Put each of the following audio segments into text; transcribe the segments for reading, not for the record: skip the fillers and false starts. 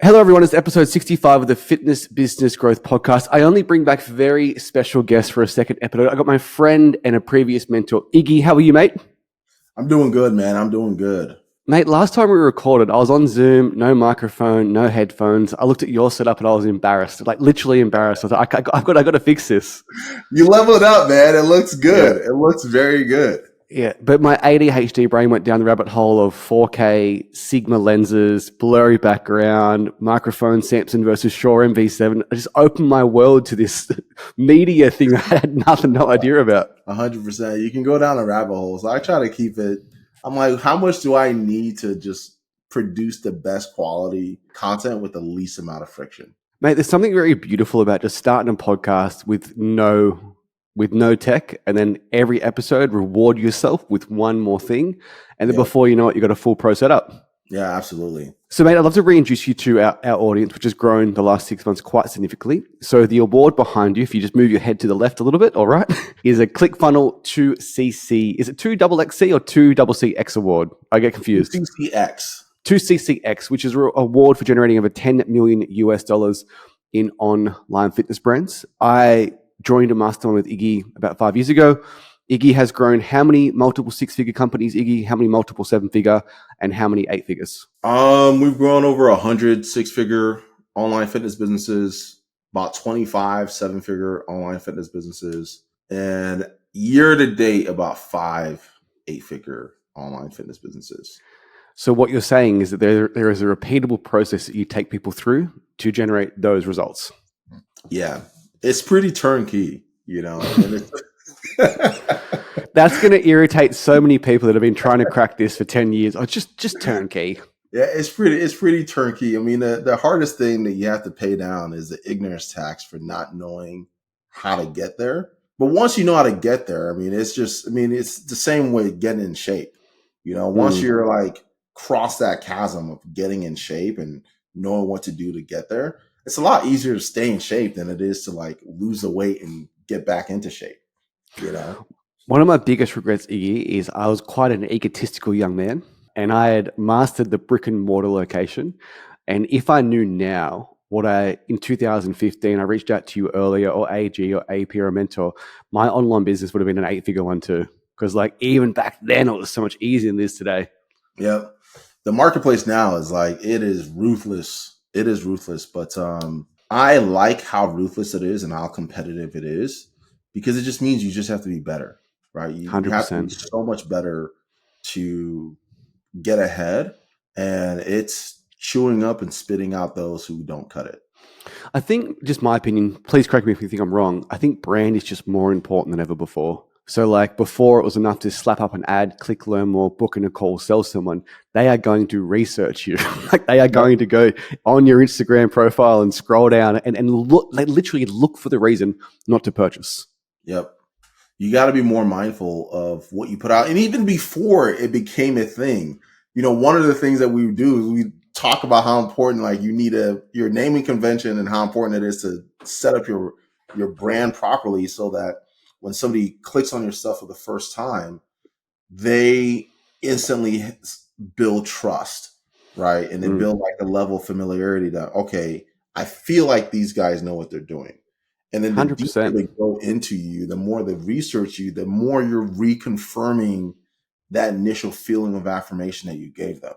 Hello, everyone. It's episode 65 of the Fitness Business Growth Podcast. I only bring back very special guests for a second episode. I got my friend and a previous mentor, Iggy. How are you, mate? I'm doing good, man. I'm doing good. Mate, last time we recorded, I was on Zoom, no microphone, no headphones. I looked at your setup and I was embarrassed, like literally embarrassed. I was like, I've got to fix this. You leveled up, man. It looks good. Yeah. It looks very good. Yeah, but my ADHD brain went down the rabbit hole of 4K, Sigma lenses, blurry background, microphone, Samson versus Shure MV7. I just opened my world to this media thing I had no idea about. 100%. You can go down a rabbit hole. So I try to keep it. I'm like, how much do I need to just produce the best quality content with the least amount of friction? Mate, there's something very beautiful about just starting a podcast with no tech, and then every episode reward yourself with one more thing. And then before you know it, you got a full pro setup. Yeah, absolutely. So, mate, I'd love to reintroduce you to our audience, which has grown the last 6 months quite significantly. So the award behind you, if you just move your head to the left a little bit, all right, is a ClickFunnels 2CC. Is it 2XXC or 2CCX award? I get confused. 2CCX. 2CCX, which is an award for generating over $10 million in online fitness brands. I joined a mastermind with Iggy about 5 years ago. Iggy has grown how many multiple six-figure companies, Iggy? How many multiple seven-figure and how many eight figures? We've grown over 100 six-figure online fitness businesses, about 25 seven-figure online fitness businesses, and year to date, about 5 eight-figure online fitness businesses. So what you're saying is that there is a repeatable process that you take people through to generate those results. Yeah. It's pretty turnkey, you know. That's going to irritate so many people that have been trying to crack this for 10 years. Oh, just turnkey. Yeah, it's pretty turnkey. I mean, the hardest thing that you have to pay down is the ignorance tax for not knowing how to get there. But once you know how to get there, it's the same way getting in shape. You know, once you're like cross that chasm of getting in shape and knowing what to do to get there, it's a lot easier to stay in shape than it is to like lose the weight and get back into shape, you know? One of my biggest regrets, Iggy, is I was quite an egotistical young man and I had mastered the brick and mortar location. And if I knew now in 2015, I reached out to you earlier or AG or AP or a mentor, my online business would have been an 8-figure one too. Because like even back then, it was so much easier than it is today. Yep. The marketplace now is like, it is ruthless. It is ruthless, but I like how ruthless it is and how competitive it is because it just means you just have to be better, right? You 100%. have to be so much better to get ahead, and it's chewing up and spitting out those who don't cut it. I think, just my opinion, please correct me if you think I'm wrong, I think brand is just more important than ever before. So like before it was enough to slap up an ad, click, learn more, book in a call, sell someone. They are going to research you. Like they are going to go on your Instagram profile and scroll down and look, like literally look for the reason not to purchase. Yep. You got to be more mindful of what you put out. And even before it became a thing, you know, one of the things that we do is we talk about how important, like you need your naming convention and how important it is to set up your brand properly so that when somebody clicks on your stuff for the first time, they instantly build trust, right? And they build like a level of familiarity that, okay, I feel like these guys know what they're doing. And then the 100%. deeper they go into you, the more they research you, the more you're reconfirming that initial feeling of affirmation that you gave them.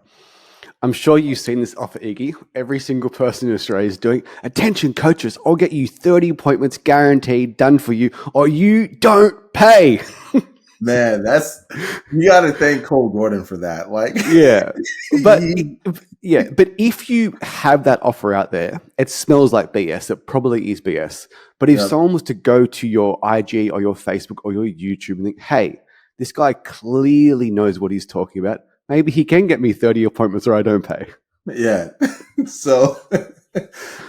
I'm sure you've seen this offer, Iggy. Every single person in Australia is doing, attention coaches, I'll get you 30 appointments guaranteed, done for you, or you don't pay. Man, you got to thank Cole Gordon for that. Like, yeah, but if you have that offer out there, it smells like BS. It probably is BS. But if someone was to go to your IG or your Facebook or your YouTube and think, hey, this guy clearly knows what he's talking about, maybe he can get me 30 appointments or I don't pay. Yeah. So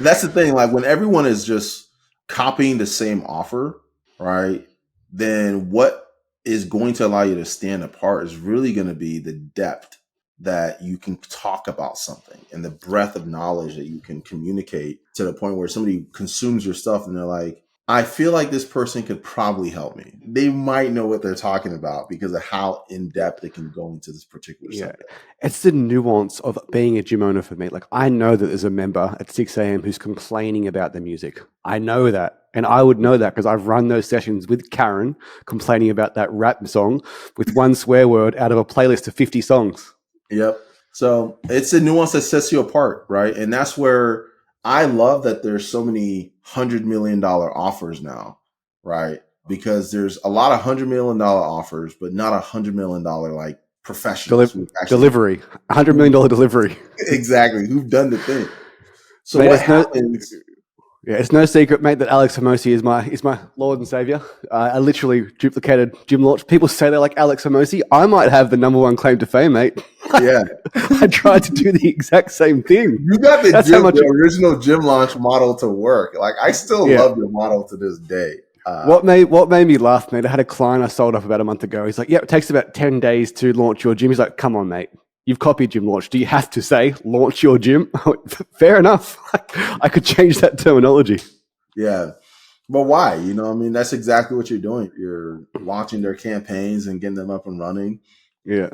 that's the thing. Like when everyone is just copying the same offer, right? Then what is going to allow you to stand apart is really going to be the depth that you can talk about something and the breadth of knowledge that you can communicate to the point where somebody consumes your stuff and they're like, I feel like this person could probably help me. They might know what they're talking about because of how in depth they can go into this particular Yeah. subject. It's the nuance of being a gym owner for me. Like, I know that there's a member at 6 a.m. who's complaining about the music. I know that. And I would know that because I've run those sessions with Karen complaining about that rap song with one swear word out of a playlist of 50 songs. Yep. So it's a nuance that sets you apart, right? And that's where I love that there's so many $100 million offers now, right? Because there's a lot of $100 million offers, but not $100 million like professionals who actually Delivery, $100 million delivery. exactly who've done the thing. So Mate, what happens? it's no secret, mate, that Alex Hermosi is my Lord and Savior. I literally duplicated Gym Launch. People say they're like Alex Hermosi. I might have the #1 claim to fame, mate. Yeah, I tried to do the exact same thing. you got the original Gym Launch model to work. Like I still love your model to this day. What made me laugh, mate? I had a client I sold off about a month ago. He's like, "Yeah, it takes about 10 days to launch your gym." He's like, "Come on, mate. You've copied Gym Launch. Do you have to say launch your gym?" Fair enough. I could change that terminology. Yeah. But why? You know, I mean, that's exactly what you're doing. You're launching their campaigns and getting them up and running. Yeah.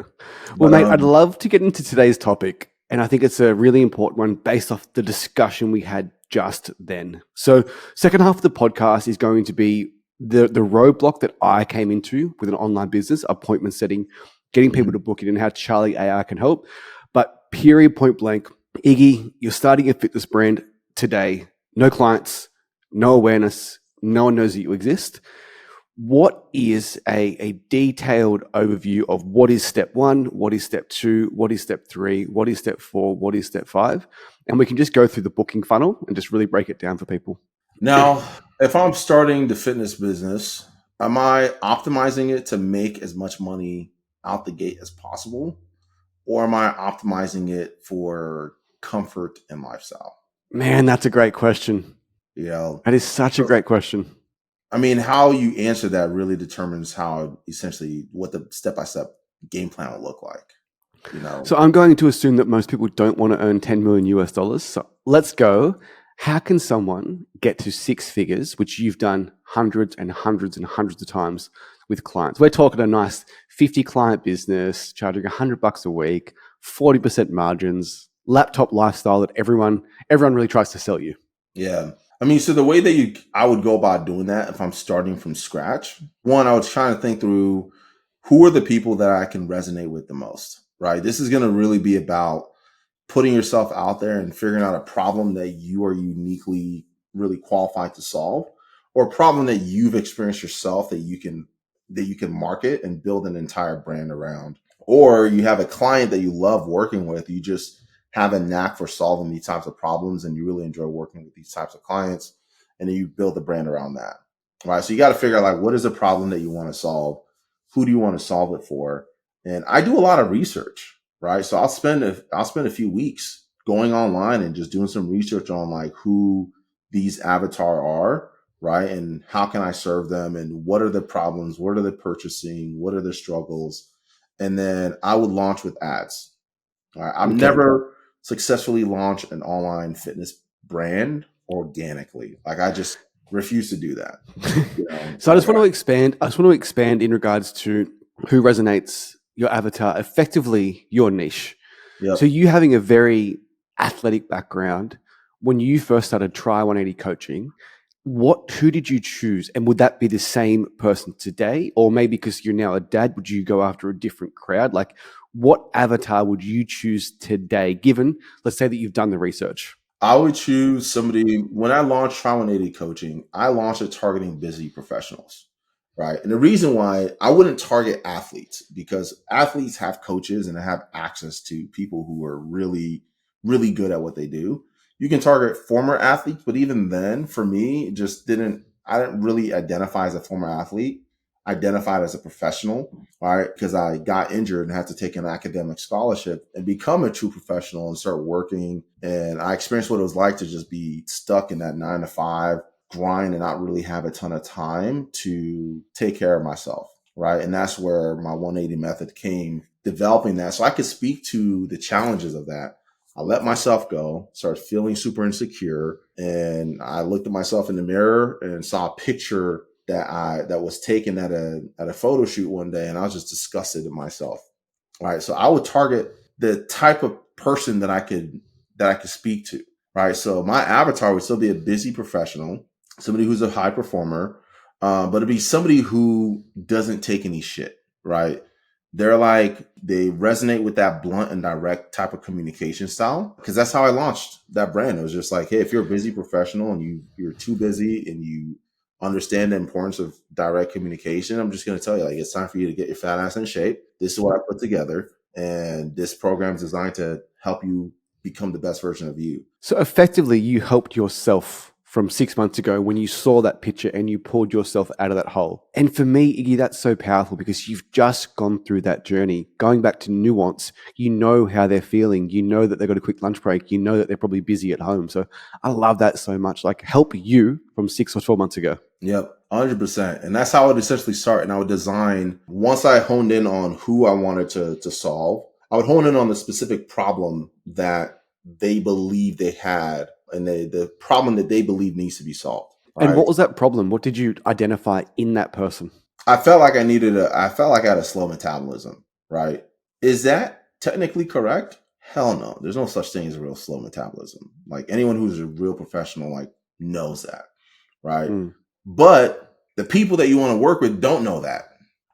Well, mate, I'd love to get into today's topic. And I think it's a really important one based off the discussion we had just then. So, second half of the podcast is going to be the roadblock that I came into with an online business, appointment setting, getting people to book it, and how Charlie AI can help. But period, point blank, Iggy, you're starting a fitness brand today. No clients, no awareness, no one knows that you exist. What is a detailed overview of what is step 1, what is step 2, what is step 3, what is step 4, what is step 5? And we can just go through the booking funnel and just really break it down for people. Now, if I'm starting the fitness business, am I optimizing it to make as much money out the gate as possible? Or am I optimizing it for comfort and lifestyle? Man, that's a great question. You know, that is such a great question. I mean, how you answer that really determines how essentially what the step-by-step game plan will look like. You know, so I'm going to assume that most people don't want to earn 10 million US dollars. So let's go. How can someone get to 6 figures, which you've done hundreds and hundreds and hundreds of times with clients? We're talking a nice 50 client business, charging $100 a week, 40% margins, laptop lifestyle that everyone really tries to sell you. Yeah. I mean, so the way that I would go about doing that if I'm starting from scratch, one, I was trying to think through who are the people that I can resonate with the most, right? This is going to really be about putting yourself out there and figuring out a problem that you are uniquely really qualified to solve, or a problem that you've experienced yourself that you can market and build an entire brand around. Or you have a client that you love working with, you just have a knack for solving these types of problems and you really enjoy working with these types of clients, and then you build a brand around that. Right. So you got to figure out like, what is the problem that you want to solve? Who do you want to solve it for? And I do a lot of research, right? So I'll spend a few weeks going online and just doing some research on like who these avatar are, right? And how can I serve them? And what are the problems? What are they purchasing? What are their struggles? And then I would launch with ads. All right. I've never successfully launched an online fitness brand organically. Like I just refuse to do that. You know? So I just want to expand in regards to who resonates, your avatar, effectively your niche. Yep. So you having a very athletic background, when you first started Try 180 coaching, who did you choose? And would that be the same person today? Or maybe because you're now a dad, would you go after a different crowd? Like, what avatar would you choose today, given, let's say that you've done the research? I would choose somebody. When I launched Try 180 coaching, I launched it targeting busy professionals, right? And the reason why I wouldn't target athletes, because athletes have coaches and have access to people who are really, really good at what they do. You can target former athletes, but even then, for me, I didn't really identify as a former athlete. I identified as a professional, right? Because I got injured and had to take an academic scholarship and become a true professional and start working. And I experienced what it was like to just be stuck in that 9-to-5 grind and not really have a ton of time to take care of myself, right? And that's where my 180 method came, developing that so I could speak to the challenges of that. I let myself go, started feeling super insecure. And I looked at myself in the mirror and saw a picture that was taken at a photo shoot one day. And I was just disgusted at myself. All right. So I would target the type of person that I could speak to. Right. So my avatar would still be a busy professional, somebody who's a high performer, but it'd be somebody who doesn't take any shit. Right. They resonate with that blunt and direct type of communication style, because that's how I launched that brand. It was just like, hey, if you're a busy professional and you're too busy and you understand the importance of direct communication, I'm just going to tell you, like, it's time for you to get your fat ass in shape. This is what I put together, and this program is designed to help you become the best version of you. So effectively, you helped yourself from 6 months ago when you saw that picture and you pulled yourself out of that hole. And for me, Iggy, that's so powerful because you've just gone through that journey. Going back to nuance, you know how they're feeling. You know that they've got a quick lunch break. You know that they're probably busy at home. So I love that so much. Like, help you from 6 or 12 months ago. Yep, 100%. And that's how I would essentially start. And I would design, once I honed in on who I wanted to solve, I would hone in on the specific problem that they believe they had, and the problem that they believe needs to be solved. Right? And what was that problem? What did you identify in that person? I felt like I felt like I had a slow metabolism, right? Is that technically correct? Hell no. There's no such thing as a real slow metabolism. Like, anyone who's a real professional, like, knows that, right? But the people that you want to work with don't know that.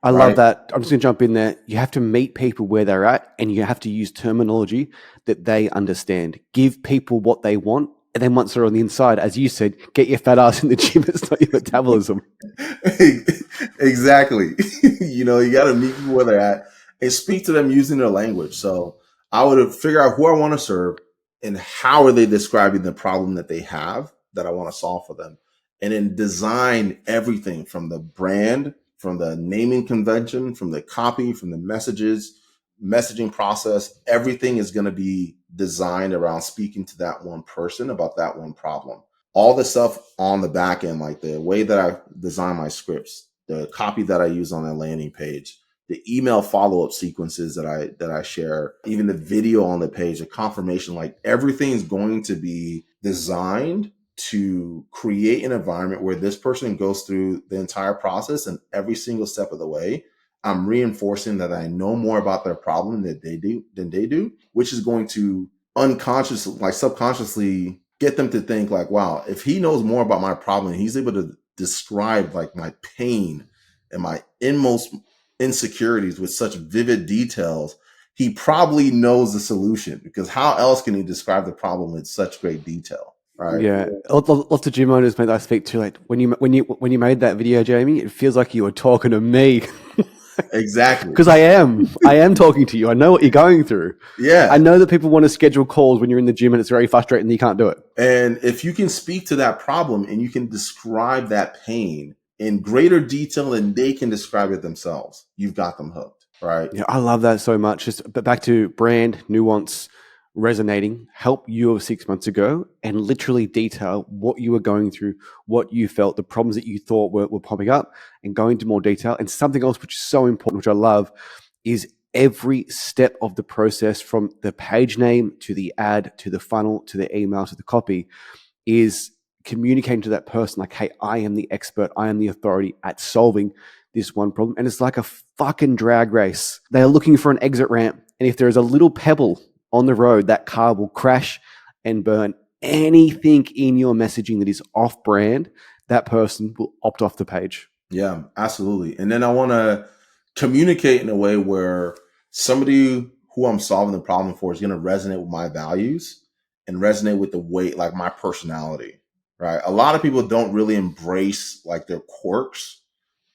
I love that. I'm just going to jump in there. You have to meet people where they're at, and you have to use terminology that they understand. Give people what they want, and then once they're on the inside, as you said, get your fat ass in the gym. It's not your metabolism. Exactly. You got to meet people where they're at and speak to them using their language. So I would figure out who I want to serve and how are they describing the problem that they have that I want to solve for them. And then design everything from the brand, from the naming convention, from the copy, from the messaging process. Everything is going to be designed around speaking to that one person about that one problem. All the stuff on the back end, like the way that I design my scripts, the copy that I use on that landing page, the email follow-up sequences that I share, even the video on the page, the confirmation, like, everything is going to be designed to create an environment where this person goes through the entire process, and every single step of the way, I'm reinforcing that I know more about their problem than they do, which is going to unconsciously, like, subconsciously get them to think, like, wow, if he knows more about my problem and he's able to describe, like, my pain and my inmost insecurities with such vivid details, he probably knows the solution, because how else can he describe the problem in such great detail? Right. Yeah, lots of gym owners that I speak to, like, when you made that video, Jayme, it feels like you were talking to me. Exactly. Because I am talking to you. I know what you're going through. Yeah. I know that people want to schedule calls when you're in the gym and it's very frustrating that you can't do it. And if you can speak to that problem and you can describe that pain in greater detail than they can describe it themselves, you've got them hooked. Right. Yeah, I love that so much. But back to brand, nuance, resonating, help you of 6 months ago, and literally detail what you were going through, what you felt, the problems that you thought were popping up, and go into more detail. And something else which is so important, which I love, is every step of the process, from the page name to the ad to the funnel to the email to the copy, is communicating to that person like, hey, I am the expert, I am the authority at solving this one problem. And it's like a fucking drag race. They are looking for an exit ramp, and if there is a little pebble on the road, that car will crash and burn. Anything in your messaging that is off brand, that person will opt off the page. Yeah, absolutely. And then I want to communicate in a way where somebody who I'm solving the problem for is going to resonate with my values and resonate with the way, like, my personality, right? A lot of people don't really embrace, like, their quirks,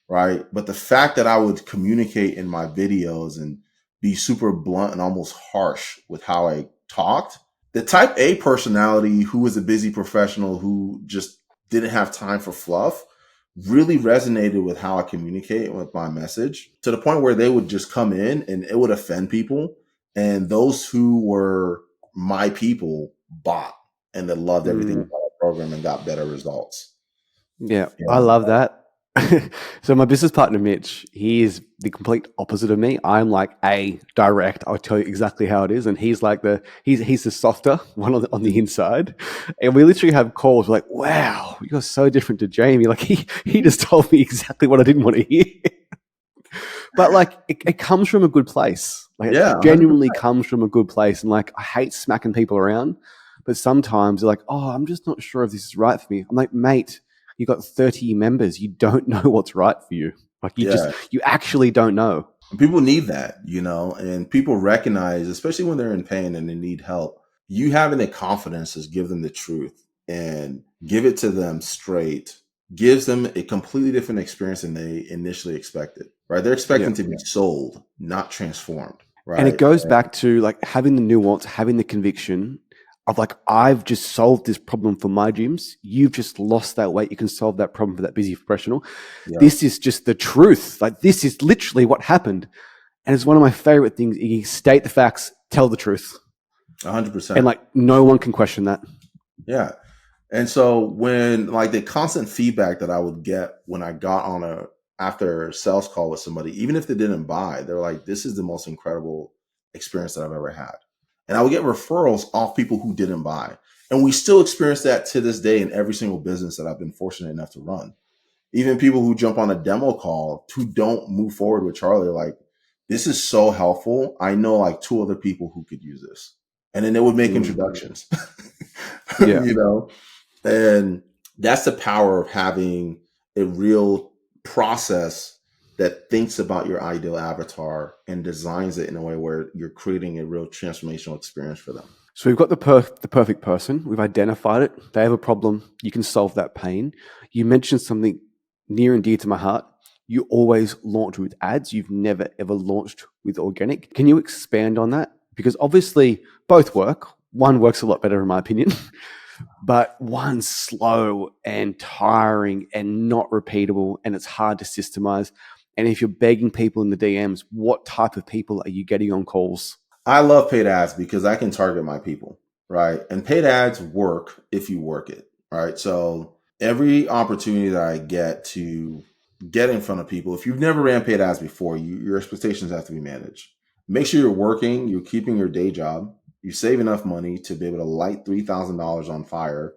right? But the fact that I would communicate in my videos and be super blunt and almost harsh with how I talked, the type A personality who was a busy professional who just didn't have time for fluff really resonated with how I communicate with my message, to the point where they would just come in and it would offend people. And those who were my people bought and that loved everything about the program and got better results. Yeah, I love that. So my business partner, Mitch, he is the complete opposite of me. I'm like direct. I'll tell you exactly how it is. And he's like he's the softer one on the inside. And we literally have calls. We're like, wow, you're so different to Jayme. Like he just told me exactly what I didn't want to hear. But like it comes from a good place. Like Yeah, it genuinely comes from a good place. And like I hate smacking people around, but sometimes they're like, oh, I'm just not sure if this is right for me. I'm like, mate, you got 30 members. You don't know what's right for you. Like you actually don't know. People need that, and people recognize, especially when they're in pain and they need help, you having the confidence to give them the truth and give it to them straight gives them a completely different experience than they initially expected, right? They're expecting to be sold, not transformed, right? And it goes back to like having the nuance, having the conviction of like, I've just solved this problem for my gyms. You've just lost that weight. You can solve that problem for that busy professional. Yeah. This is just the truth. Like this is literally what happened. And it's one of my favorite things. You state the facts, tell the truth. 100%. And like no one can question that. Yeah. And so when like the constant feedback that I would get when I got on after a sales call with somebody, even if they didn't buy, they're like, this is the most incredible experience that I've ever had. And I would get referrals off people who didn't buy. And we still experience that to this day in every single business that I've been fortunate enough to run. Even people who jump on a demo call who don't move forward with Charlie are like, this is so helpful. I know like 2 other people who could use this. And then they would make introductions, And that's the power of having a real process that thinks about your ideal avatar and designs it in a way where you're creating a real transformational experience for them. So we've got the perfect person. We've identified it. They have a problem. You can solve that pain. You mentioned something near and dear to my heart. You always launch with ads. You've never, ever launched with organic. Can you expand on that? Because obviously both work. One works a lot better in my opinion. But one's slow and tiring and not repeatable, and it's hard to systemize. And if you're begging people in the DMs, what type of people are you getting on calls? I love paid ads because I can target my people, right? And paid ads work if you work it, right? So every opportunity that I get to get in front of people, if you've never ran paid ads before, your expectations have to be managed. Make sure you're working, you're keeping your day job, you save enough money to be able to light $3,000 on fire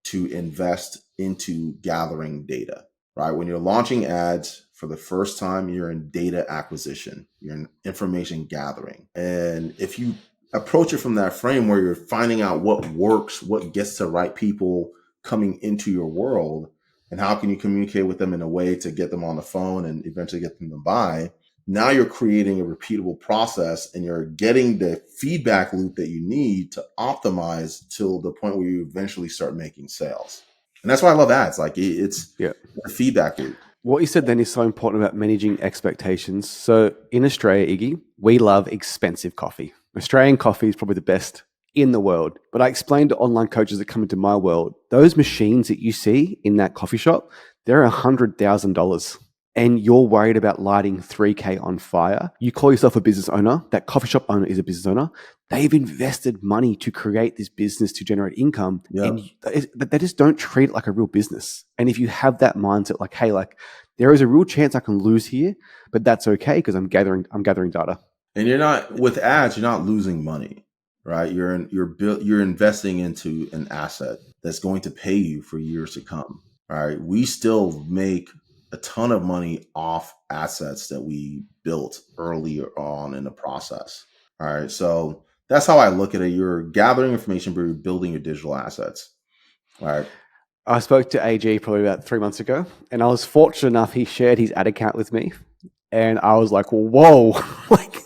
to invest into gathering data, right? When you're launching ads for the first time, you're in data acquisition, you're in information gathering. And if you approach it from that frame where you're finding out what works, what gets the right people coming into your world, and how can you communicate with them in a way to get them on the phone and eventually get them to buy, now you're creating a repeatable process and you're getting the feedback loop that you need to optimize till the point where you eventually start making sales. And that's why I love ads. Like it's a feedback loop. What you said then is so important about managing expectations. So in Australia, Iggy, we love expensive coffee. Australian coffee is probably the best in the world. But I explained to online coaches that come into my world, those machines that you see in that coffee shop, they're $100,000. And you're worried about lighting 3K on fire. You call yourself a business owner. That coffee shop owner is a business owner. They've invested money to create this business to generate income. Yep. And they just don't treat it like a real business. And if you have that mindset, like, hey, like there is a real chance I can lose here, but that's okay because I'm gathering data. And you're not with ads, you're not losing money, right? You're investing into an asset that's going to pay you for years to come. All right. We still make a ton of money off assets that we built earlier on in the process. All right. So that's how I look at it. You're gathering information, but you're building your digital assets. All right. I spoke to AG probably about 3 months ago, and I was fortunate enough, he shared his ad account with me. And I was like, whoa, like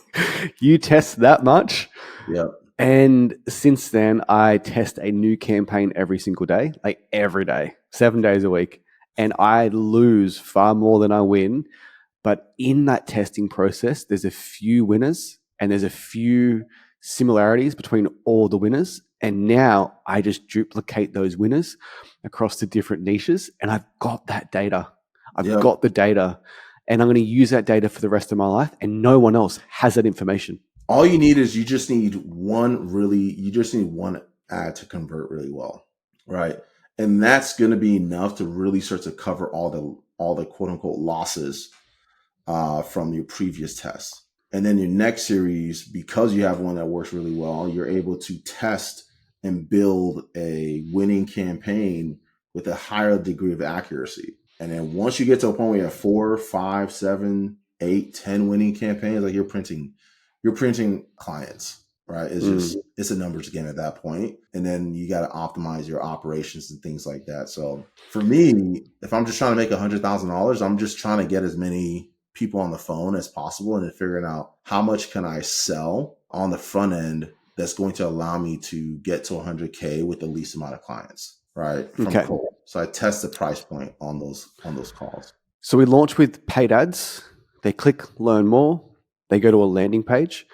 you test that much? Yeah. And since then, I test a new campaign every single day, like every day, 7 days a week. And I lose far more than I win. But in that testing process, there's a few winners and there's a few similarities between all the winners. And now I just duplicate those winners across the different niches. And I've got that data. I've got the data. And I'm going to use that data for the rest of my life. And no one else has that information. All you need is you just need one ad to convert really well, right? And that's going to be enough to really start to cover all all the quote unquote losses from your previous tests. And then your next series, because you have one that works really well, you're able to test and build a winning campaign with a higher degree of accuracy. And then once you get to a point where you have 4, 5, 7, 8, 10 winning campaigns, like you're printing clients, right? It's a numbers game at that point. And then you got to optimize your operations and things like that. So for me, if I'm just trying to make $100,000, I'm just trying to get as many people on the phone as possible and then figuring out how much can I sell on the front end that's going to allow me to get to 100K with the least amount of clients, right? From cold. So I test the price point on those calls. So we launch with paid ads. They click learn more. They go to a landing page.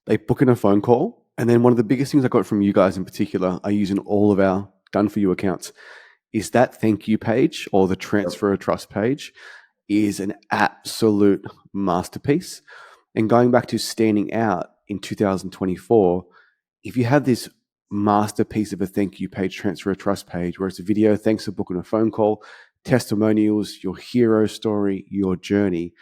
They book in a phone call. And then one of the biggest things I got from you guys in particular, I use in all of our done for you accounts, is that thank you page or the transfer of trust page is an absolute masterpiece. And going back to standing out in 2024, if you have this masterpiece of a thank you page, transfer of trust page, where it's a video, thanks for booking a phone call, testimonials, your hero story, your journey,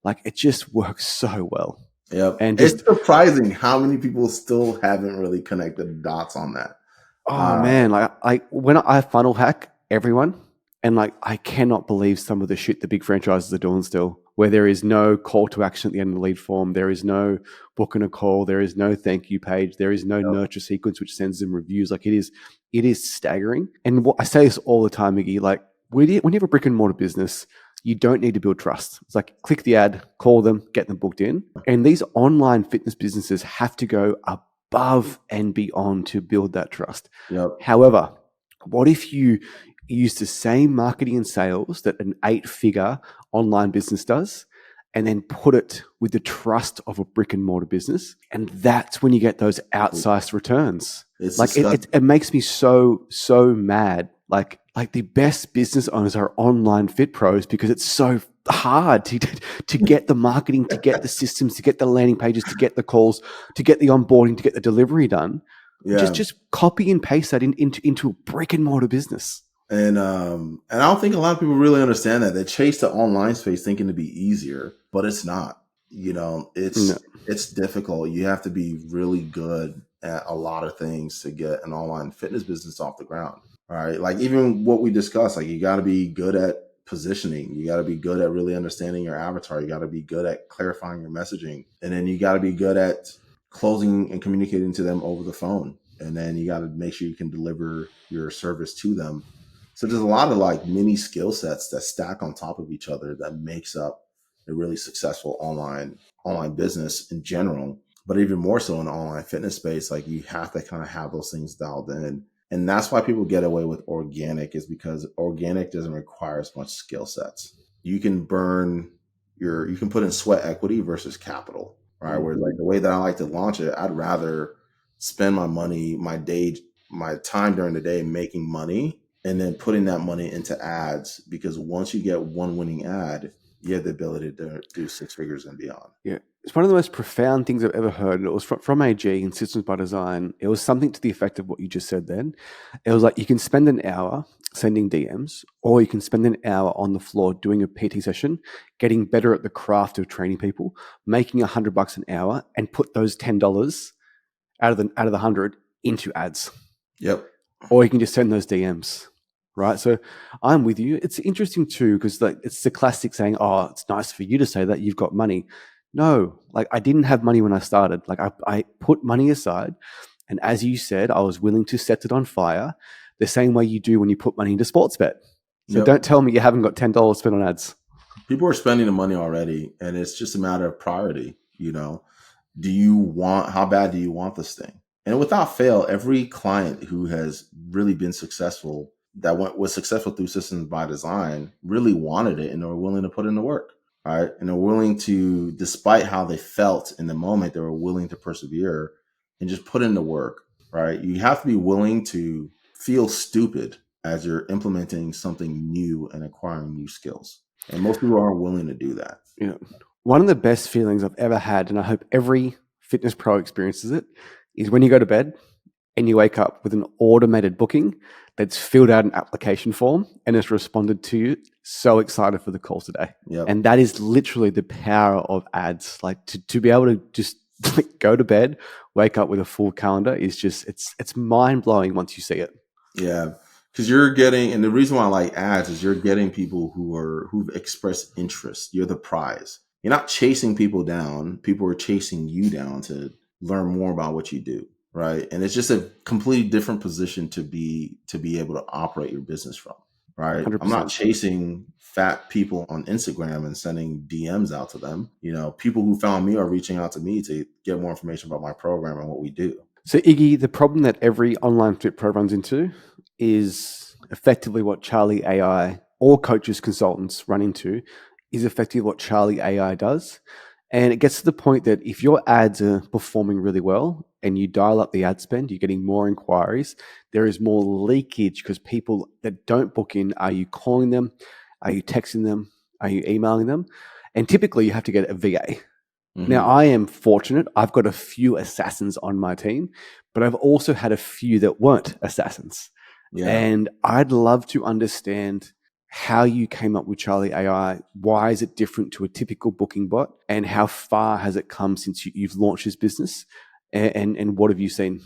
like it just works so well. Yep. And it's surprising how many people still haven't really connected the dots on that. Oh man, like when I funnel hack everyone, and like I cannot believe some of the shit the big franchises are doing still, where there is no call to action at the end of the lead form, there is no booking a call, there is no thank you page, there is no nurture sequence which sends them reviews. Like it is staggering. And I say this all the time, Iggy, like when you have a brick and mortar business, you don't need to build trust. It's like click the ad, call them, get them booked in. And these online fitness businesses have to go above and beyond to build that trust. Yep. However, what if you use the same marketing and sales that an 8-figure online business does, and then put it with the trust of a brick and mortar business? And that's when you get those outsized returns. It makes me so mad. Like the best business owners are online fit pros because it's so hard to get the marketing, to get the systems, to get the landing pages, to get the calls, to get the onboarding, to get the delivery done. Yeah. Just copy and paste that into a brick and mortar business. And I don't think a lot of people really understand that. They chase the online space thinking to be easier, but it's not. It's difficult. You have to be really good at a lot of things to get an online fitness business off the ground. All right. Like even what we discussed, like you got to be good at positioning. You got to be good at really understanding your avatar. You got to be good at clarifying your messaging. And then you got to be good at closing and communicating to them over the phone. And then you got to make sure you can deliver your service to them. So there's a lot of like mini skill sets that stack on top of each other that makes up a really successful online business in general, but even more so in the online fitness space. Like you have to kind of have those things dialed in. And that's why people get away with organic, is because organic doesn't require as much skill sets. You can you can put in sweat equity versus capital, right? Whereas like the way that I like to launch it, I'd rather spend my money, my time during the day making money, and then putting that money into ads, because once you get one winning ad, you have the ability to do 6 figures and beyond. Yeah. It's one of the most profound things I've ever heard. And it was from AG and Systems by Design. It was something to the effect of what you just said then. It was like you can spend an hour sending DMs, or you can spend an hour on the floor doing a PT session, getting better at the craft of training people, making $100 an hour, and put those $10 out of the 100 into ads. Yep. Or you can just send those DMs. Right. So I'm with you. It's interesting too, because like it's the classic saying, oh, it's nice for you to say that you've got money. No, like I didn't have money when I started. Like I put money aside. And as you said, I was willing to set it on fire the same way you do when you put money into sports bet. So Don't tell me you haven't got $10 spent on ads. People are spending the money already, and it's just a matter of priority. How bad do you want this thing? And without fail, every client who has really been successful, that was successful through Systems by Design, really wanted it, and they were willing to put in the work, right? And they're willing to, despite how they felt in the moment, they were willing to persevere and just put in the work, right? You have to be willing to feel stupid as you're implementing something new and acquiring new skills. And most people aren't willing to do that. Yeah. One of the best feelings I've ever had, and I hope every fitness pro experiences it, is when you go to bed and you wake up with an automated booking that's filled out an application form and has responded to you. So excited for the call today. Yep. And that is literally the power of ads. Like to be able to just go to bed, wake up with a full calendar is just, it's mind blowing once you see it. Yeah. Because you're getting, and the reason why I like ads is you're getting people who've expressed interest. You're the prize. You're not chasing people down. People are chasing you down to learn more about what you do. Right. And it's just a completely different position to be able to operate your business from. Right. 100%. I'm not chasing fat people on Instagram and sending DMs out to them. People who found me are reaching out to me to get more information about my program and what we do. So Iggy, the problem that every online fit pro runs into is effectively what Charlie AI or coaches, consultants run into is effectively what Charlie AI does. And it gets to the point that if your ads are performing really well and you dial up the ad spend, you're getting more inquiries, there is more leakage because people that don't book in, are you calling them? Are you texting them? Are you emailing them? And typically you have to get a VA. Mm-hmm. Now, I am fortunate. I've got a few assassins on my team, but I've also had a few that weren't assassins. Yeah. And I'd love to understand how you came up with Charlie AI. Why is it different to a typical booking bot? And how far has it come since you've launched this business? And what have you seen?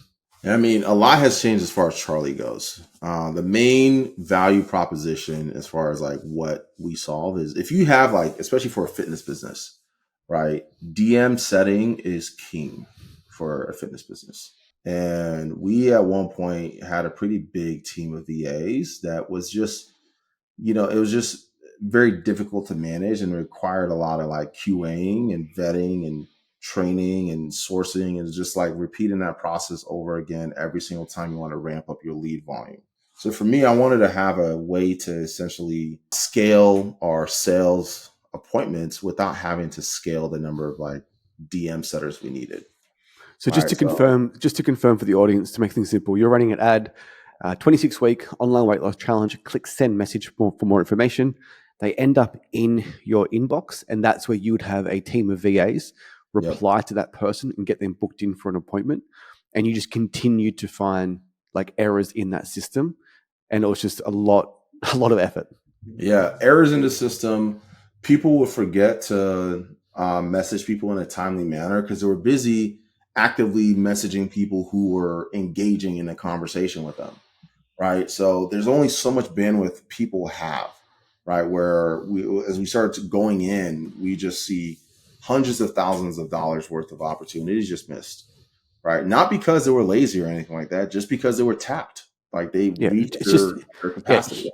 I mean, a lot has changed as far as Charlie goes. The main value proposition as far as like what we solve is if you have like, especially for a fitness business, right? DM setting is king for a fitness business. And we at one point had a pretty big team of VAs that was just, it was just very difficult to manage and required a lot of like QAing and vetting and training and sourcing, and just like repeating that process over again every single time you want to ramp up your lead volume. So for me, I wanted to have a way to essentially scale our sales appointments without having to scale the number of like DM setters we needed. So just to confirm for the audience, to make things simple, you're running an ad, 26-week online weight loss challenge. Click send message for more information. They end up in your inbox, and that's where you would have a team of VAs reply to that person and get them booked in for an appointment. And you just continue to find like errors in that system, and it was just a lot of effort. Yeah, errors in the system. People would forget to message people in a timely manner because they were busy actively messaging people who were engaging in a conversation with them, right? So there's only so much bandwidth people have, right? Where as we start going in, we just see hundreds of thousands of dollars worth of opportunities just missed, right? Not because they were lazy or anything like that, just because they were tapped, like they reached their capacity. Yeah.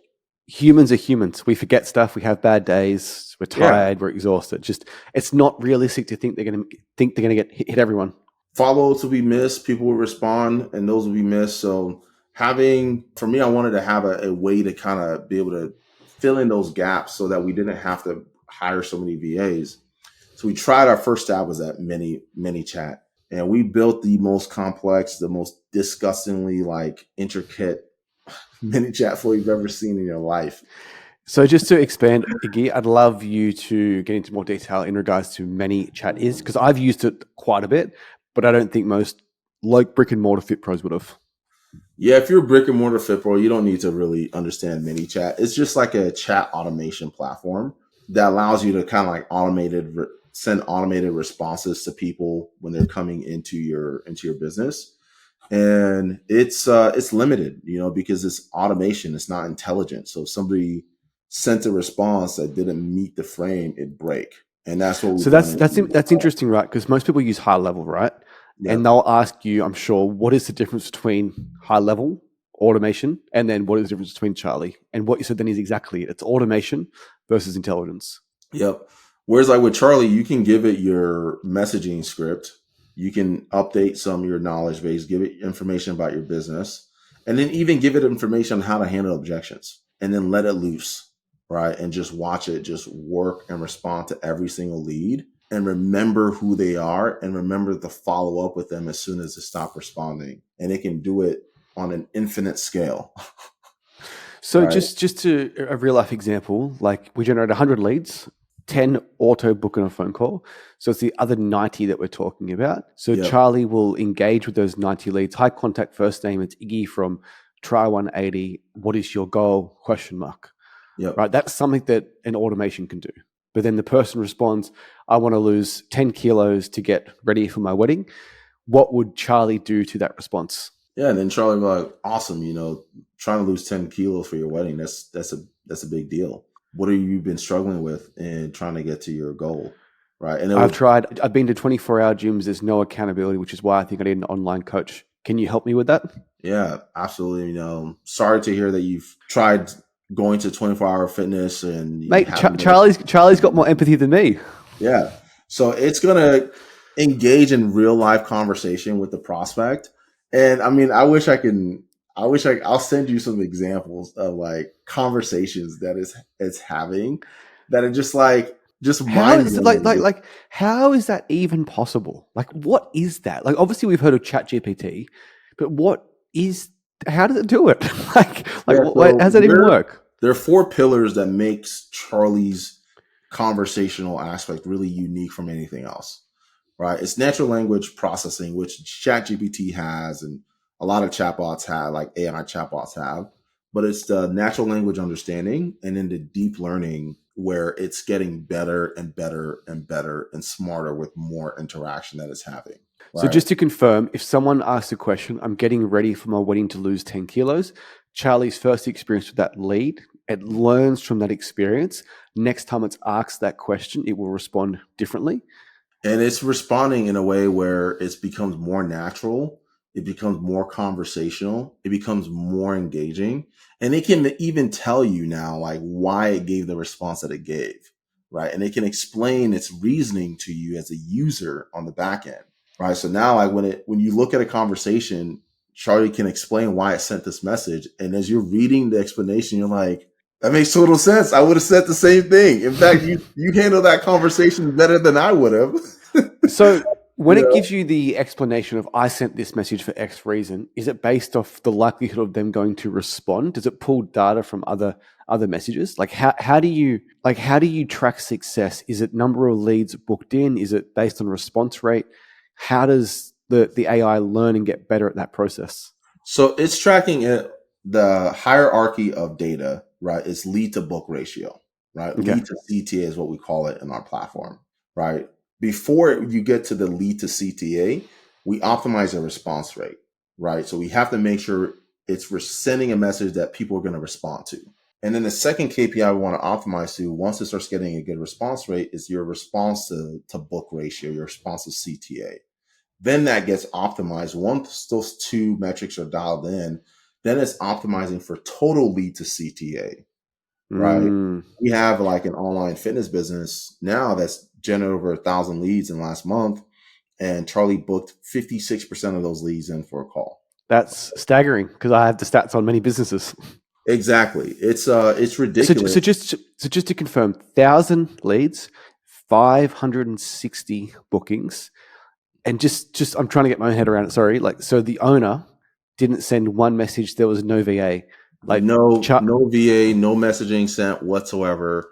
Humans are humans. We forget stuff. We have bad days. We're tired. We're exhausted. It's not realistic to think they're going to get hit everyone. Follow-ups will be missed. People will respond, and those will be missed. So for me, I wanted to have a way to kind of be able to fill in those gaps so that we didn't have to hire so many VAs. So we tried our first stab was at ManyChat, and we built the most complex, the most disgustingly like intricate ManyChat flow you've ever seen in your life. So just to expand, Iggy, I'd love you to get into more detail in regards to ManyChat is, because I've used it quite a bit, but I don't think most like brick and mortar fit pros would have. Yeah, if you're a brick and mortar fit pro, you don't need to really understand ManyChat. It's just like a chat automation platform that allows you to kind of like send automated responses to people when they're coming into your business. And it's limited, because it's automation. It's not intelligent. So if somebody sent a response that didn't meet the frame, it'd break. And that's what. So that's interesting, right? Because most people use high level, right? Yeah. And they'll ask you, I'm sure, what is the difference between high level automation and then what is the difference between Charlie? And what you said then is exactly it. It's automation versus intelligence. Yep. Whereas like with Charlie, you can give it your messaging script. You can update some of your knowledge base, give it information about your business, and then even give it information on how to handle objections, and then let it loose, right? And just watch it just work and respond to every single lead, and remember who they are, and remember to follow up with them as soon as they stop responding. And it can do it on an infinite scale. So right? just to a real life example, like we generate 100 leads. 10 auto book on a phone call. So it's the other 90 that we're talking about. So Yep. Charlie will engage with those 90 leads. High contact first name, it's Iggy from Try 180. What is your goal? Question mark. Yep. Right. That's something that an automation can do. But then the person responds, I want to lose 10 kilos to get ready for my wedding. What would Charlie do to that response? Yeah, and then Charlie will be like, awesome, trying to lose 10 kilos for your wedding, that's a big deal. What have you been struggling with in trying to get to your goal? Right. And I've been to 24-hour gyms. There's no accountability, which is why I think I need an online coach. Can you help me with that? Yeah, absolutely. Sorry to hear that you've tried going to 24-hour fitness and Mate, Charlie's got more empathy than me. Yeah. So it's going to engage in real life conversation with the prospect. And I mean, I'll send you some examples of like conversations that it's having that are just mind blowing. How is that even possible? Like, what is that? Like, obviously we've heard of ChatGPT, but how does it do it? How does that even work? There are 4 pillars that makes Charlie's conversational aspect really unique from anything else. Right? It's natural language processing, which ChatGPT has, and a lot of chatbots have, like AI chatbots have. But it's the natural language understanding and then the deep learning where it's getting better and better and better and smarter with more interaction that it's having. Right? So just to confirm, if someone asks a question, I'm getting ready for my wedding to lose 10 kilos, Charlie's first experience with that lead, it learns from that experience. Next time it's asked that question, it will respond differently. And it's responding in a way where it becomes more natural. It becomes more conversational. It becomes more engaging. And it can even tell you now, like, why it gave the response that it gave, right? And it can explain its reasoning to you as a user on the back end, right? So now, like, when you look at a conversation, Charlie can explain why it sent this message. And as you're reading the explanation, you're like, that makes total sense. I would have said the same thing. In fact, you handle that conversation better than I would have. So when it gives you the explanation of I sent this message for X reason, is it based off the likelihood of them going to respond? Does it pull data from other messages? Like how do you track success? Is it number of leads booked in? Is it based on response rate? How does the AI learn and get better at that process? So it's tracking the hierarchy of data, right? It's lead to book ratio, right? Okay. Lead to CTA is what we call it in our platform, right? Before you get to the lead to CTA, we optimize the response rate, right? So we have to make sure we're sending a message that people are going to respond to. And then the second KPI we want to optimize to, once it starts getting a good response rate, is your response to book ratio, your response to CTA. Then that gets optimized. Once those 2 metrics are dialed in, then it's optimizing for total lead to CTA, right? We have like an online fitness business now that's generated over 1,000 leads in last month, and Charlie booked 56% of those leads in for a call. That's staggering because I have the stats on many businesses. Exactly. It's ridiculous. So just to confirm, 1,000 leads, 560 bookings, and just I'm trying to get my head around it. Sorry, so the owner didn't send one message. There was no VA, no VA, no messaging sent whatsoever.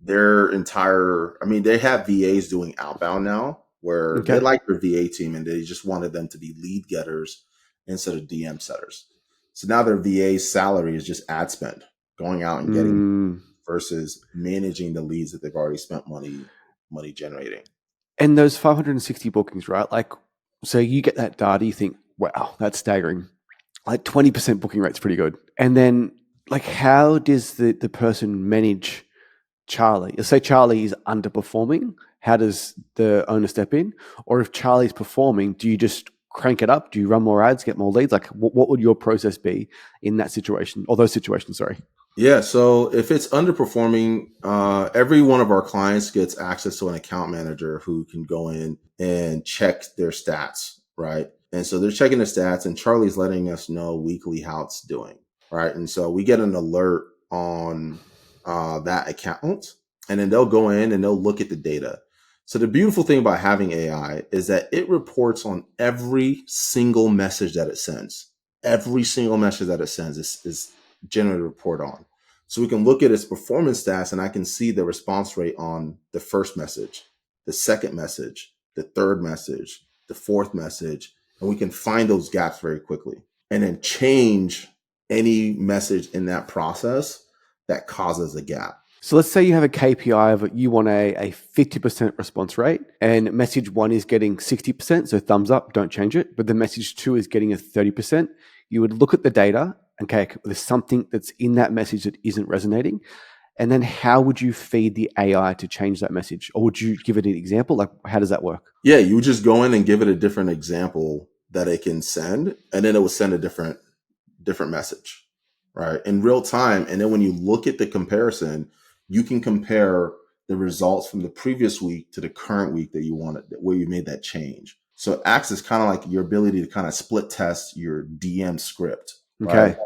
Their entire, they have VAs doing outbound now, where they like their VA team and they just wanted them to be lead getters instead of DM setters. So now their VA's salary is just ad spend, going out and getting versus managing the leads that they've already spent money generating. And those 560 bookings, right? So you get that data, you think, wow, that's staggering. 20% booking rate's pretty good. And then how does the person manage Charlie? Let's say Charlie is underperforming. How does the owner step in? Or if Charlie's performing, do you just crank it up? Do you run more ads, get more leads? What would your process be in that situation or those situations? Sorry. Yeah. So if it's underperforming, every one of our clients gets access to an account manager who can go in and check their stats, right? And so they're checking the stats, and Charlie's letting us know weekly how it's doing, right? And so we get an alert on that account, and then they'll go in and they'll look at the data. So the beautiful thing about having AI is that it reports on every single message that it sends. Every single message that it sends is generated a report on. So we can look at its performance stats and I can see the response rate on the first message, the second message, the third message, the fourth message, and we can find those gaps very quickly and then change any message in that process that causes a gap. So let's say you have a KPI of you want a 50% response rate, and message 1 is getting 60%, so thumbs up, don't change it. But the message 2 is getting a 30%. You would look at the data, okay, there's something that's in that message that isn't resonating. And then how would you feed the AI to change that message? Or would you give it an example? Like, how does that work? Yeah, you would just go in and give it a different example that it can send, and then it will send a different message, right? In real time. And then when you look at the comparison, you can compare the results from the previous week to the current week that you wanted, where you made that change. So it acts as kind of like your ability to kind of split test your DM script. Okay. Right?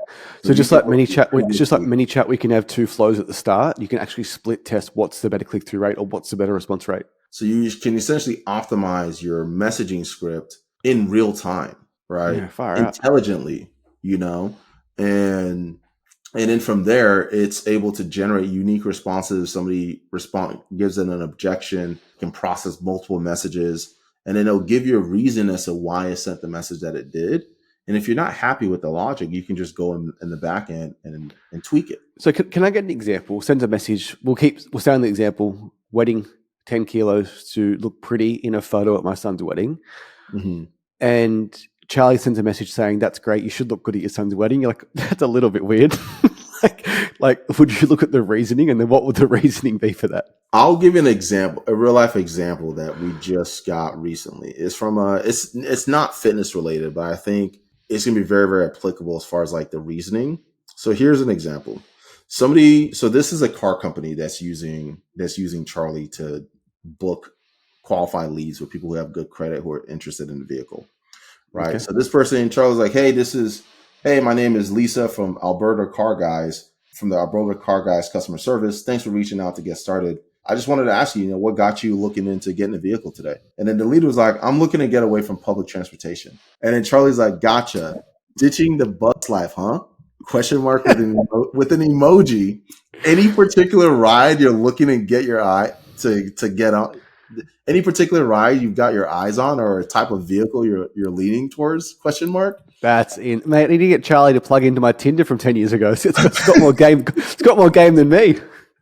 So just like ManyChat, we can have 2 flows at the start. You can actually split test what's the better click-through rate or what's the better response rate. So you can essentially optimize your messaging script in real time, right? Yeah, far intelligently, and then from there, it's able to generate unique responses. If somebody gives it an objection, can process multiple messages, and then it'll give you a reason as to why it sent the message that it did. And if you're not happy with the logic, you can just go in the back end and tweak it. So can I get an example? Send a message. We'll stay on the example. Wedding, 10 kilos to look pretty in a photo at my son's wedding. Mm-hmm. And Charlie sends a message saying, that's great, you should look good at your son's wedding. You're like, that's a little bit weird. like, would you look at the reasoning, and then what would the reasoning be for that? I'll give you an example, a real life example that we just got recently. It's from it's not fitness related, but I think it's gonna be very, very applicable as far as like the reasoning. So here's an example. So this is a car company that's using Charlie to book qualified leads with people who have good credit who are interested in the vehicle. Right. Okay. So this person, Charlie's like, hey, my name is Lisa from the Alberta Car Guys customer service. Thanks for reaching out to get started. I just wanted to ask you, what got you looking into getting a vehicle today? And then the lead was like, I'm looking to get away from public transportation. And then Charlie's like, gotcha. Ditching the bus life, huh? Question mark with an emoji. Any particular ride you're looking to get your eye to get on? Any particular ride you've got your eyes on, or a type of vehicle you're leaning towards? Question mark. That's in, mate. I need to get Charlie to plug into my Tinder from 10 years ago. It's got more game. It's got more game than me.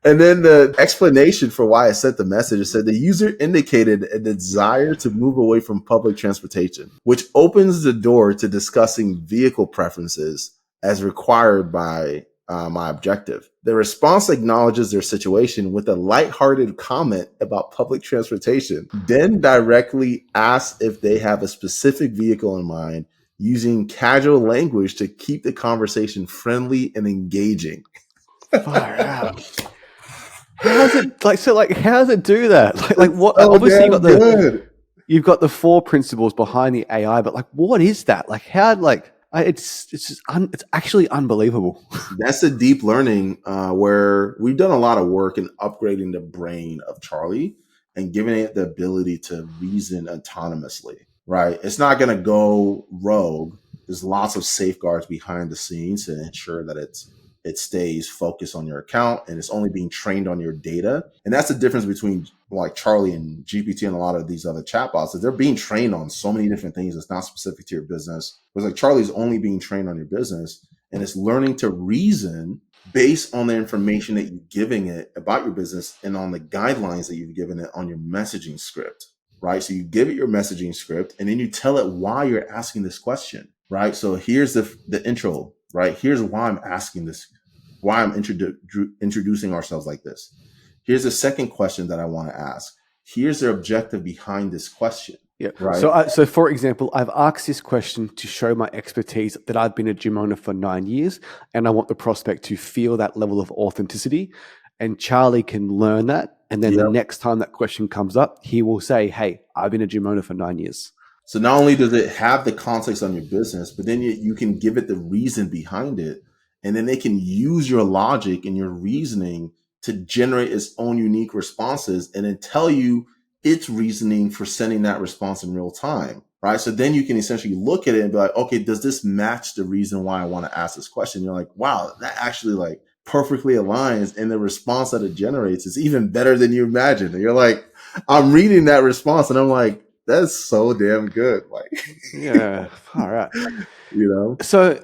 And then the explanation for why I sent the message, it said the user indicated a desire to move away from public transportation, which opens the door to discussing vehicle preferences as required by my objective. The response acknowledges their situation with a lighthearted comment about public transportation, then directly asks if they have a specific vehicle in mind, using casual language to keep the conversation friendly and engaging. Far out. How does it do that? Like what? Obviously, you've got the 4 principles behind the AI, but like, what is that? Like, how? Like, it's actually unbelievable. That's a deep learning where we've done a lot of work in upgrading the brain of Charlie and giving it the ability to reason autonomously. Right. It's not going to go rogue. There's lots of safeguards behind the scenes to ensure that it stays focused on your account and it's only being trained on your data. And that's the difference between like Charlie and GPT and a lot of these other chatbots, is they're being trained on so many different things that's not specific to your business. Whereas like Charlie's only being trained on your business, and it's learning to reason based on the information that you're giving it about your business and on the guidelines that you've given it on your messaging script. Right. So you give it your messaging script and then you tell it why you're asking this question. Right. So here's the intro. Right. Here's why I'm asking this, why I'm introducing ourselves like this. Here's the second question that I want to ask. Here's the objective behind this question. Yeah. Right. So for example, I've asked this question to show my expertise that I've been a gym owner for 9 years, and I want the prospect to feel that level of authenticity. And Charlie can learn that. And then the next time that question comes up, he will say, hey, I've been a gym owner for 9 years. So not only does it have the context on your business, but then you can give it the reason behind it. And then they can use your logic and your reasoning to generate its own unique responses and then tell you its reasoning for sending that response in real time. Right. So then you can essentially look at it and be like, okay, does this match the reason why I want to ask this question? You're like, wow, that actually perfectly aligns, and the response that it generates is even better than you imagined. And you're like, I'm reading that response and I'm like, that's so damn good. Like, Yeah, all right. you know? So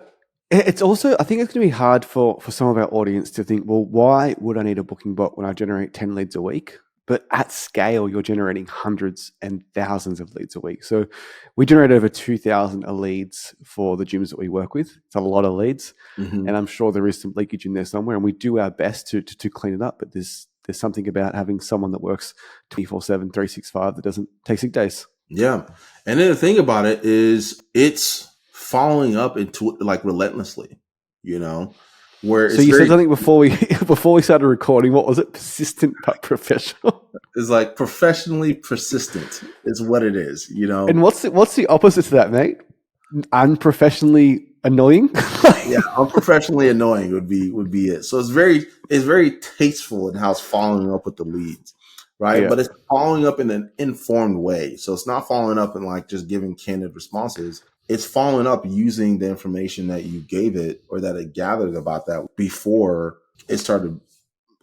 it's also, I think it's going to be hard for some of our audience to think, well, why would I need a booking bot when I generate 10 leads a week? But at scale, you're generating hundreds and thousands of leads a week. So we generate over 2,000 leads for the gyms that we work with. It's a lot of leads. Mm-hmm. And I'm sure there is some leakage in there somewhere. And we do our best to clean it up. But there's something about having someone that works 24/7, 365 that doesn't take sick days. Yeah. And then the thing about it is it's following up into like relentlessly, you know, where So it's you very, said something before we started recording. What was it? Persistent but professional. it's like professionally persistent is what it is, you know? And what's the opposite to that, mate? Unprofessionally annoying. Yeah, unprofessionally annoying would be it. So it's very tasteful in how it's following up with the leads, right? Yeah. But it's following up in an informed way. So it's not following up and like just giving candid responses. It's following up using the information that you gave it or that it gathered about that before it started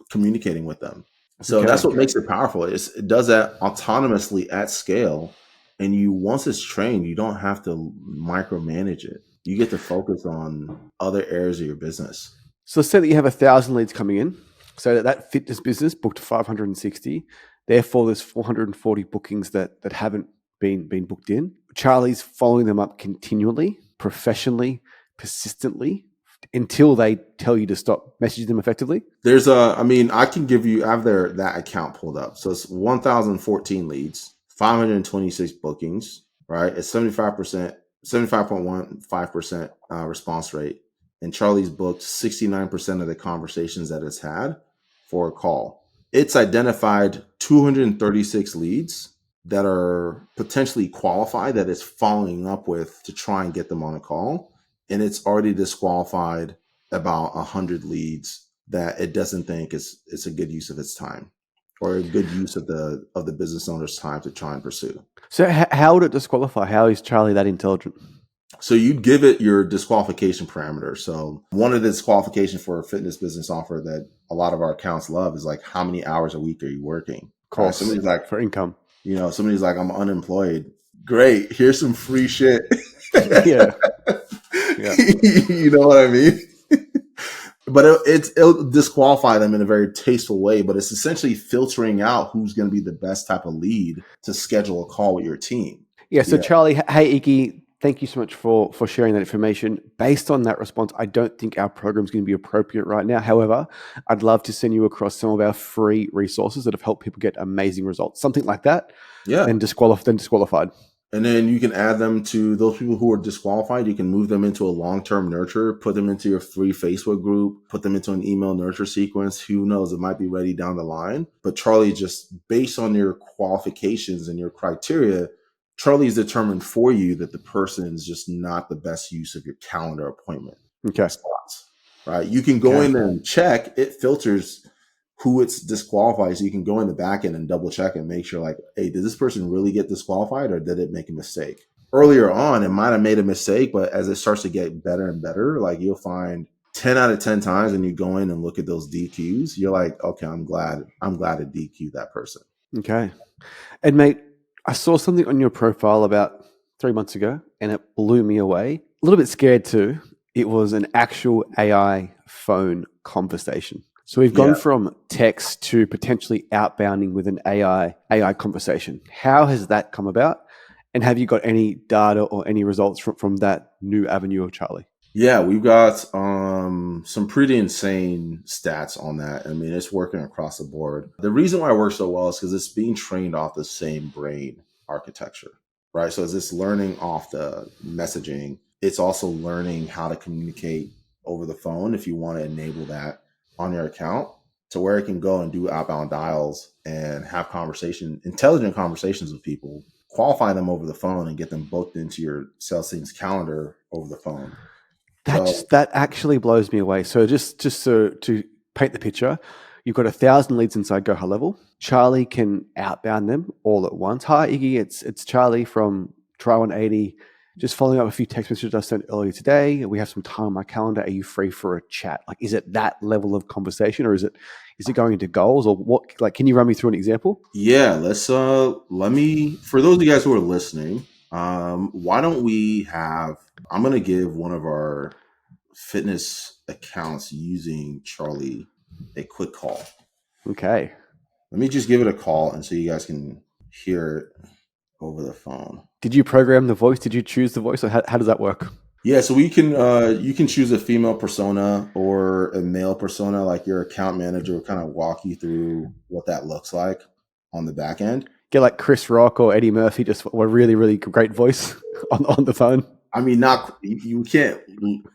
communicating with them. So Okay. that's what makes it powerful. It does that autonomously at scale. And once it's trained, you don't have to micromanage it. You get to focus on other areas of your business. So say that you have 1,000 leads coming in. So that fitness business booked 560. Therefore, there's 440 bookings that haven't been booked in. Charlie's following them up continually, professionally, persistently, until they tell you to stop messaging them effectively. I can give you, I have that account pulled up. So it's 1,014 leads, 526 bookings, right? It's 75.15% response rate. And Charlie's booked 69% of the conversations that it's had for a call. It's identified 236 leads that are potentially qualified that it's following up with to try and get them on a call. And it's already disqualified about 100 leads that it doesn't think it's a good use of its time or a good use of the business owner's time to try and pursue. So how would it disqualify? How is Charlie that intelligent? So you'd give it your disqualification parameter. So one of the disqualifications for a fitness business offer that a lot of our accounts love is like, how many hours a week are you working? Of course, Somebody's like, for income. Somebody's like, I'm unemployed. Great. Here's some free shit. Yeah. You know what I mean? But it'll disqualify them in a very tasteful way, but it's essentially filtering out who's going to be the best type of lead to schedule a call with your team. Yeah. So Charlie, hey, Iggy, thank you so much for sharing that information. Based on that response, I don't think our program is going to be appropriate right now. However, I'd love to send you across some of our free resources that have helped people get amazing results. Something like that. Yeah. Then disqualified. And then you can add them to those people who are disqualified. You can move them into a long-term nurture, put them into your free Facebook group, put them into an email nurture sequence. Who knows? It might be ready down the line. But Charlie, just based on your qualifications and your criteria, Charlie's determined for you that the person is just not the best use of your calendar appointment. Okay. Spots, right? You can go in there and check. It filters who it's disqualified. So you can go in the back end and double check and make sure like, hey, did this person really get disqualified or did it make a mistake? Earlier on, it might have made a mistake, but as it starts to get better and better, like you'll find 10 out of 10 times when you go in and look at those DQs, you're like, okay, I'm glad to DQ that person. Okay. And mate, I saw something on your profile about 3 months ago and it blew me away. A little bit scared too. It was an actual AI phone conversation. So we've gone from text to potentially outbounding with an AI conversation. How has that come about? And have you got any data or any results from that new avenue of Charlie? Yeah, we've got some pretty insane stats on that. I mean, it's working across the board. The reason why it works so well is because it's being trained off the same brain architecture, right? So it's learning off the messaging. It's also learning how to communicate over the phone if you want to enable that on your account to where it can go and do outbound dials and have intelligent conversations with people, qualify them over the phone and get them booked into your sales team's calendar over the phone. That actually blows me away. So just to paint the picture, you've got 1,000 leads inside Go High Level. Charlie can outbound them all at once. Hi, Iggy, it's Charlie from Try 180. Just following up a few text messages I sent earlier today. We have some time on my calendar. Are you free for a chat? Like, is it that level of conversation, or is it going into goals, or what? Like, can you run me through an example? Yeah, let me, for those of you guys who are listening, why don't we have, I'm going to give one of our fitness accounts using Charlie a quick call. Okay. Let me just give it a call and so you guys can hear it over the phone. Did you program the voice? Did you choose the voice, or how does that work? Yeah, so we can you can choose a female persona or a male persona. Like your account manager will kind of walk you through what that looks like on the back end. Get like Chris Rock or Eddie Murphy, just a really, really great voice on the phone. I mean, not you can't.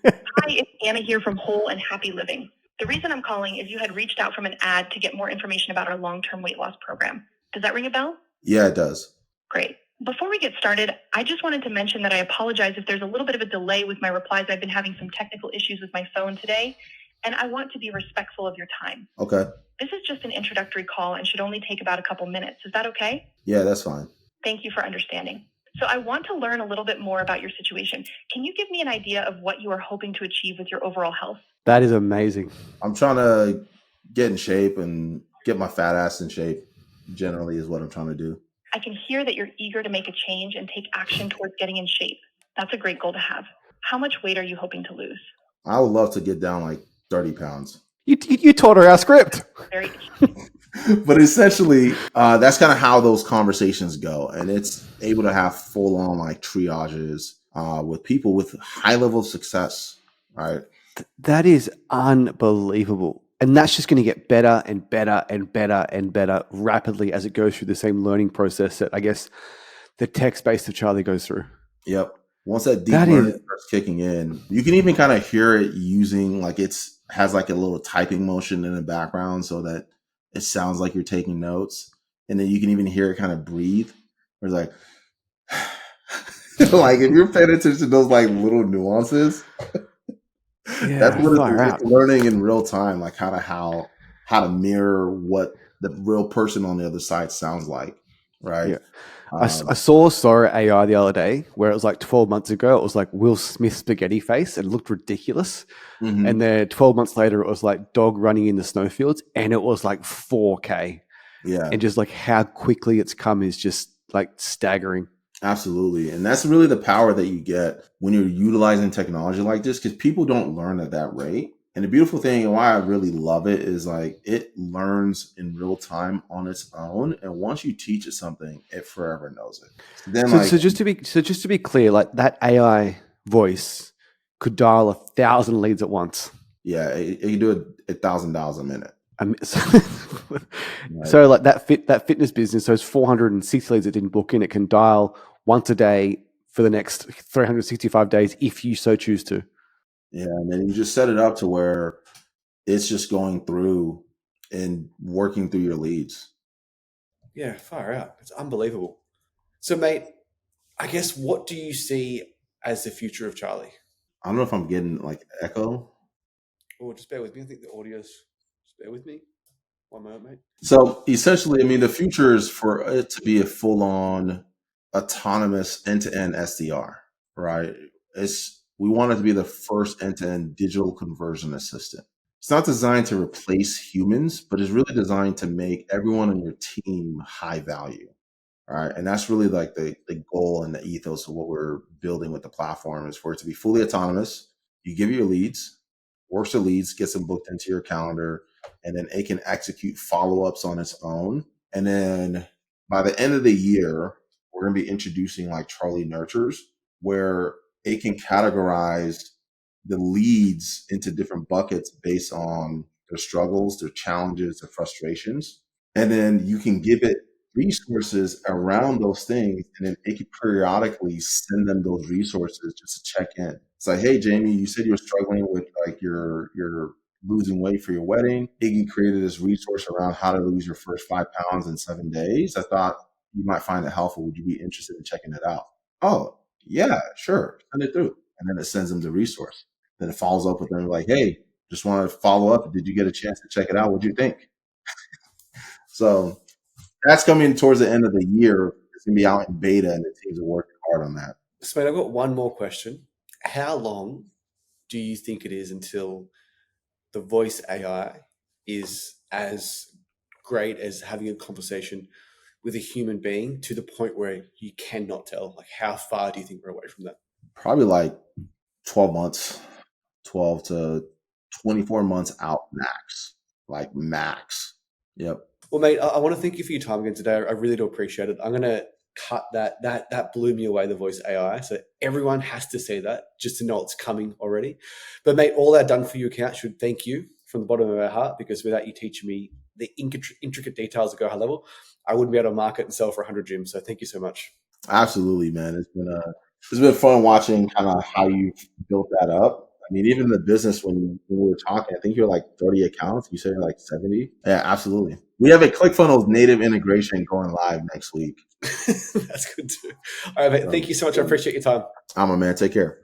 Hi, it's Anna here from Whole and Happy Living. The reason I'm calling is you had reached out from an ad to get more information about our long-term weight loss program. Does that ring a bell? Yeah, it does. Great. Before we get started, I just wanted to mention that I apologize if there's a little bit of a delay with my replies. I've been having some technical issues with my phone today, and I want to be respectful of your time. Okay. This is just an introductory call and should only take about a couple minutes. Is that okay? Yeah, that's fine. Thank you for understanding. So I want to learn a little bit more about your situation. Can you give me an idea of what you are hoping to achieve with your overall health? That is amazing. I'm trying to get in shape and get my fat ass in shape, generally, is what I'm trying to do. I can hear that you're eager to make a change and take action towards getting in shape. That's a great goal to have. How much weight are you hoping to lose? I would love to get down like 30 pounds. You taught her our script. Very. But essentially, that's kind of how those conversations go. And it's able to have full on like triages with people with high level of success, right? That is unbelievable. And that's just going to get better and better and better and better rapidly as it goes through the same learning process that I guess the tech space of Charlie goes through. Yep. Once that deep learning starts kicking in, you can even kind of hear it using like has like a little typing motion in the background so that it sounds like you're taking notes. And then you can even hear it kind of breathe. Or it's like, like if you're paying attention to those like little nuances, that's what it's learning in real time, like how to mirror what the real person on the other side sounds like, right? Yeah. I saw Sora AI the other day where it was like 12 months ago, it was like Will Smith spaghetti face and it looked ridiculous. Mm-hmm. And then 12 months later, it was like dog running in the snowfields and it was like 4K. Yeah. And just like how quickly it's come is just like staggering. Absolutely. And that's really the power that you get when you're utilizing technology like this, because people don't learn at that rate. And the beautiful thing and why I really love it is like it learns in real time on its own. And once you teach it something, it forever knows it. So just to be clear, like that AI voice could dial 1,000 leads at once. Yeah, it can do 1,000 dials a minute. So like that fitness business, those 460 leads that didn't book in, it can dial once a day for the next 365 days if you so choose to. Yeah, and then you just set it up to where it's just going through and working through your leads. Yeah, far out. It's unbelievable. So, mate, I guess what do you see as the future of Charlie? I don't know if I'm getting like echo. Oh, just bear with me. I think the audio's... Just bear with me. One moment, mate. So essentially, I mean, the future is for it to be a full-on autonomous end-to-end SDR, right? We want it to be the first end-to-end digital conversion assistant. It's not designed to replace humans, but it's really designed to make everyone on your team high value, right? And that's really like the goal and the ethos of what we're building with the platform is for it to be fully autonomous. You give your leads, works the leads, gets them booked into your calendar, and then it can execute follow-ups on its own. And then by the end of the year, we're going to be introducing like Charlie Nurtures, where it can categorize the leads into different buckets based on their struggles, their challenges, their frustrations. And then you can give it resources around those things, and then it can periodically send them those resources just to check in. It's like, hey, Jayme, you said you were struggling with like your losing weight for your wedding. Iggy created this resource around how to lose your first 5 pounds in 7 days. I thought you might find it helpful. Would you be interested in checking it out? Oh, yeah, sure. Send it through. And then it sends them the resource. Then it follows up with them like, hey, just want to follow up. Did you get a chance to check it out? What'd you think? So that's coming towards the end of the year. It's going to be out in beta and the teams are working hard on that. So, mate, I've got one more question. How long do you think it is until the voice AI is as great as having a conversation with a human being to the point where you cannot tell? Like, how far do you think we're away from that? Probably like 12 months, 12 to 24 months out max, like max. Yep. Well, mate, I want to thank you for your time again today. I really do appreciate it. I'm going to cut that blew me away, the voice AI. So everyone has to say that just to know it's coming already. But mate, all our done for you account should thank you from the bottom of our heart, because without you teaching me the intricate details of Go High Level, I wouldn't be able to market and sell for 100 gyms. So thank you so much. Absolutely, man. It's been fun watching kind of how you've built that up. I mean, even the business, when we were talking, I think you're like 30 accounts. You said you're like 70. Yeah, absolutely. We have a ClickFunnels native integration going live next week. That's good too. All right, mate. Thank you so much. I appreciate your time. I'm a man. Take care.